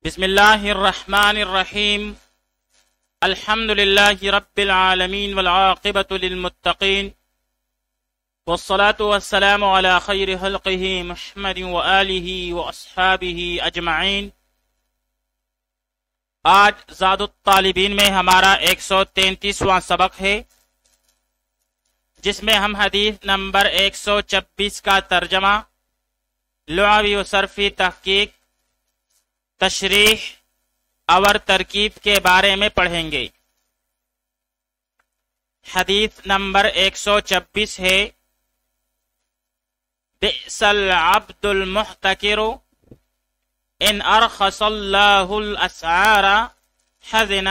بسم اللہ الرحمن الرحیم الحمد للہ رب العالمین والعاقبۃ للمتقین والصلاة والسلام علی خیر خلقہ محمد وآلہ واصحابہ اجمعین۔ آج زاد الطالبین میں ہمارا 133واں سبق ہے، جس میں ہم حدیث نمبر 126 کا ترجمہ، لغوی و صرفی تحقیق، تشریح اور ترکیب کے بارے میں پڑھیں گے۔ حدیث نمبر 126 ہے، بئس العبد المحتکر ان ارخص اللہ الاسعار حزن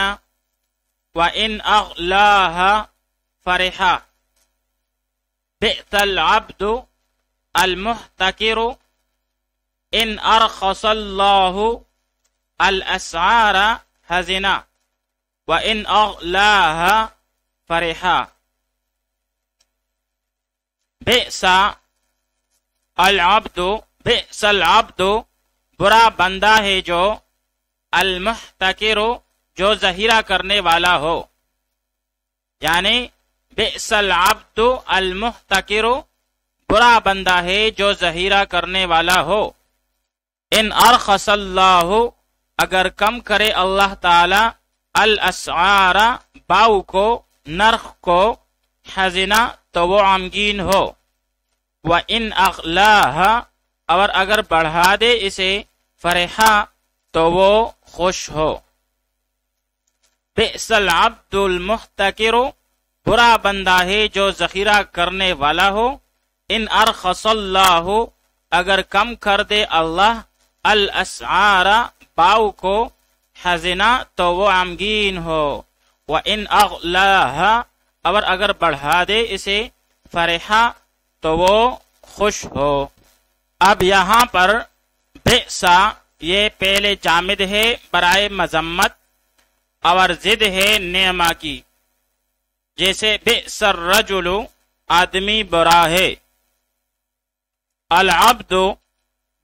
وان اغلاها فرحا۔ بئس العبد المحتکر ان ارخص اللہ الاسعار حزنا وان اغلاها فرحا۔ بئس العبد، بئس العبد برا بندہ ہے جو، المحتکر جو ظاہرہ کرنے والا ہو، یعنی بئس العبد المحتکر برا بندہ ہے جو ظاہرہ کرنے والا ہو، ان ارخص اللہ اگر کم کرے اللہ تعالی، الاسعار باؤ کو، نرخ کو، حزنا تو وہ غمگین ہو، وَإِنْ أَغْلَاهَا اور اگر بڑھا دے اسے، فرحا تو وہ خوش ہو۔ بئس العبد المحتکر برا بندہ ہے جو ذخیرہ کرنے والا ہو، ان ارخص اللہ اگر کم کر دے اللہ، الاسعار باؤ کو، حزنا تو وہ غمگین ہو، وَإِنْ أَغْلَاهَا اور اگر بڑھا دے اسے، فرحا تو وہ خوش ہو۔ اب یہاں پر بئسا یہ پہلے جامد ہے برائے مذمت، اور ضد ہے نعمہ کی، جیسے بئس الرجل آدمی برا ہے، العبد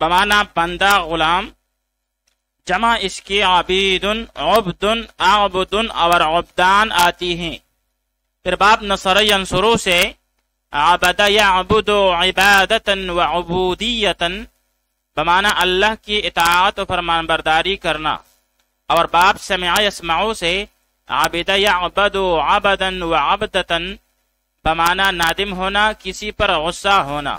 بمعنی بندہ، غلام، جمع اس کی عبید، عبد، عبد اور عبدان آتی ہیں۔ پھر باب نصر ینصرو سے عبد یعبد عبادتا وعبودیتا بمعنی اللہ کی اطاعت و فرمان برداری کرنا، اور باب سمع یسمعو سے عبد یعبد عبدا وعبدتا بمعنی نادم ہونا، کسی پر غصہ ہونا،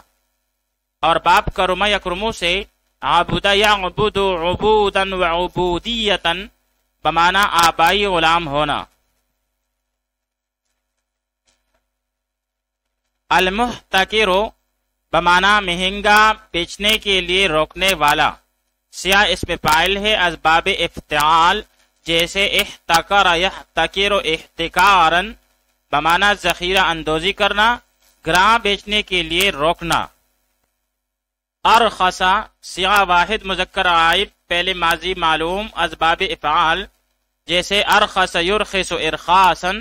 اور باب کرم یکرمو سے عبد یعبد عبودا وعبودیتا بمعنی آبائی غلام ہونا۔ المحتکر بمعنی مہنگا بیچنے کے لیے روکنے والا، سیاہ اس میں فاعل ہے اسباب افتعال، جیسے احتکر یحتکر احتکارا بمعنی ذخیرہ اندوزی کرنا، گراں بیچنے کے لیے روکنا۔ ارخص صیغہ واحد مذکر غائب، پہلے ماضی معلوم، اسباب افعال، جیسے ارخص یرخص ارخاصا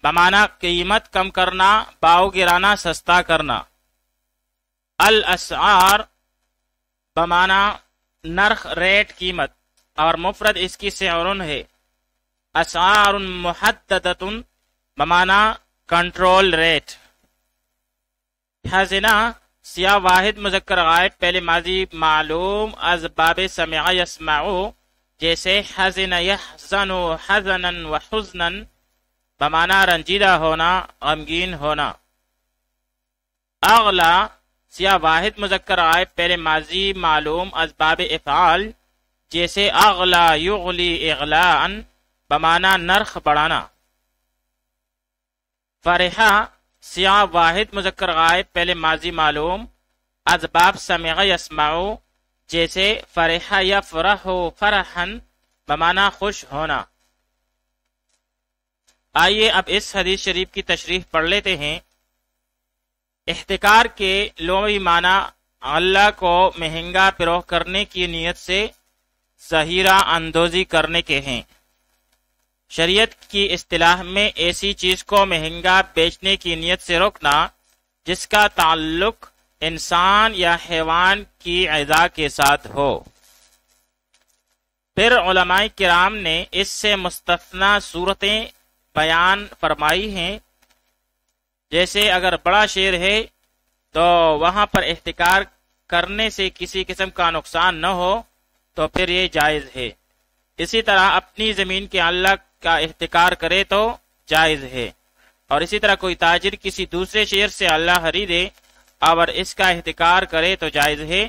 بمعنی قیمت کم کرنا، باؤ گرانا، سستا کرنا۔ الاسعار بمعنی نرخ، ریٹ، قیمت، اور مفرد اس کی سعر ہے۔ اسعار محددۃ بمعنی کنٹرول ریٹ۔ حزنا سیاہ واحد مذکر غائب، پہلے ماضی معلوم، اسباب سمع یسمعو، جیسے حزن یحزن حزنا وحزنا بمعنی رنجیدہ ہونا، غمگین ہونا۔ اغلا سیاہ واحد مذکر غائب، پہلے ماضی معلوم، اسباب افعال، جیسے اغلا یغلی اغلاء بمعنی نرخ بڑھانا۔ فرحا سیاہ واحد مذکر غائب، پہلے ماضی معلوم، اسباب سمع یسمعو، جیسے فرحا یفرح فرحا بمعنی خوش ہونا۔ آئیے اب اس حدیث شریف کی تشریح پڑھ لیتے ہیں۔ احتکار کے لغوی معنی اللہ کو مہنگا فروخت کرنے کی نیت سے ظاہرہ اندوزی کرنے کے ہیں۔ شریعت کی اصطلاح میں ایسی چیز کو مہنگا بیچنے کی نیت سے روکنا جس کا تعلق انسان یا حیوان کی اعضاء کے ساتھ ہو۔ پھر علماء کرام نے اس سے مستثنا صورتیں بیان فرمائی ہیں، جیسے اگر بڑا شعر ہے تو وہاں پر احتکار کرنے سے کسی قسم کا نقصان نہ ہو تو پھر یہ جائز ہے۔ اسی طرح اپنی زمین کے اللہ کا احتکار کرے تو جائز ہے، اور اسی طرح کوئی تاجر کسی دوسرے شہر سے اللہ خریدے اور اس کا احتکار کرے تو جائز ہے۔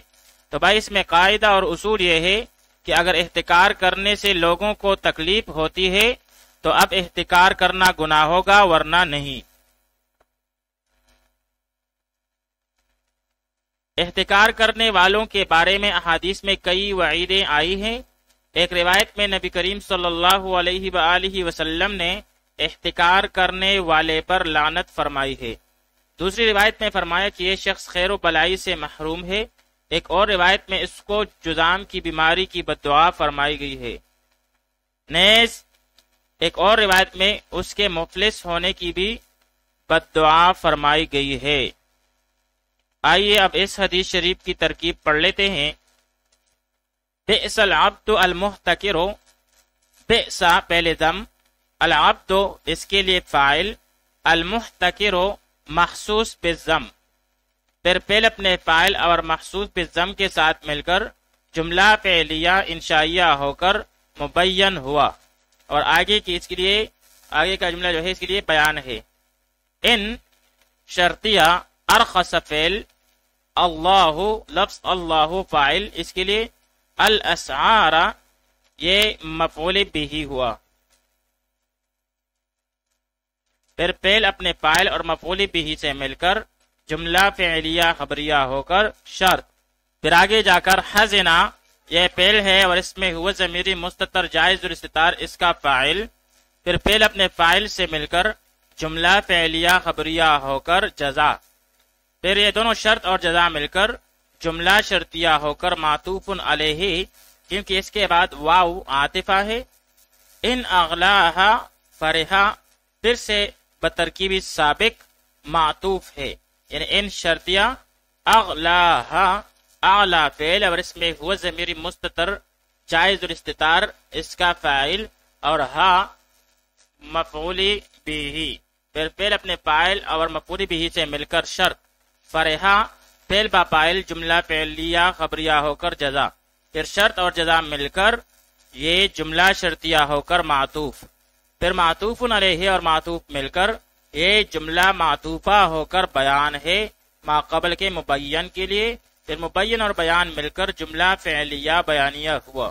تو بھائی اس میں قاعدہ اور اصول یہ ہے کہ اگر احتکار کرنے سے لوگوں کو تکلیف ہوتی ہے تو اب احتکار کرنا گناہ ہوگا، ورنہ نہیں۔ احتکار کرنے والوں کے بارے میں احادیث میں کئی وعیدیں آئی ہیں۔ ایک روایت میں نبی کریم صلی اللہ علیہ وآلہ وسلم نے احتکار کرنے والے پر لعنت فرمائی ہے۔ دوسری روایت میں فرمایا کہ یہ شخص خیر و بلائی سے محروم ہے۔ ایک اور روایت میں اس کو جذام کی بیماری کی بددعا فرمائی گئی ہے۔ نیز ایک اور روایت میں اس کے مفلس ہونے کی بھی بددعا فرمائی گئی ہے۔ آئیے اب اس حدیث شریف کی ترکیب پڑھ لیتے ہیں۔ بئس العبد المحتکر، بئس پہلے ضم، العبد اس کے لیے فاعل، المحتکر مخصوص بالضم، پھر پہل اپنے فاعل اور مخصوص بالضم کے ساتھ مل کر جملہ فعلیہ انشائیہ ہو کر مبین ہوا، اور آگے کی اس کے لیے آگے کا جملہ جو ہے اس کے لیے بیان ہے۔ ان شرطیہ ارخص فعل، اللہ لفظ اللہ فاعل، اس کے لیے الاسعار یہ مفعول بھی ہوا، پھر فعل اپنے فاعل اور مفعول بھی سے مل کر جملہ فعلیہ خبریہ ہو کر شرط، پھر آگے جا کر حزنا یہ فعل ہے اور اس میں ہوا ضمیری مستتر جائز الاستتار اس کا فاعل، پھر فعل اپنے فاعل سے مل کر جملہ فعلیہ خبریہ ہو کر جزا، پھر یہ دونوں شرط اور جزا مل کر جملہ شرطیہ ہو کر معطوف علیہ، کیونکہ اس کے بعد واو عاطفہ ہے۔ ان اغلاہا فرحا پھر سے بترکیبی سابق معطوف ہے، یعنی ان شرطیہ اغلاہا اعلی فعل اور اس میں ہوا ضمیر مستتر جائز الاستتار اس کا فاعل اور ہا مفعول بھی، پھر فعل اپنے فاعل اور مفعول بھی سے مل کر شرط، فرحا فعل با فاعل جملہ فعلیہ خبریہ ہو کر جزا، پھر شرط اور جزا مل کر یہ جملہ شرطیہ ہو کر معطوف، پھر معطوف علیہ اور معطوف مل کر یہ جملہ معطوفہ ہو کر بیان ہے ما قبل کے مبین کے لیے، پھر مبین اور بیان مل کر جملہ فعلیہ بیانیہ ہوا۔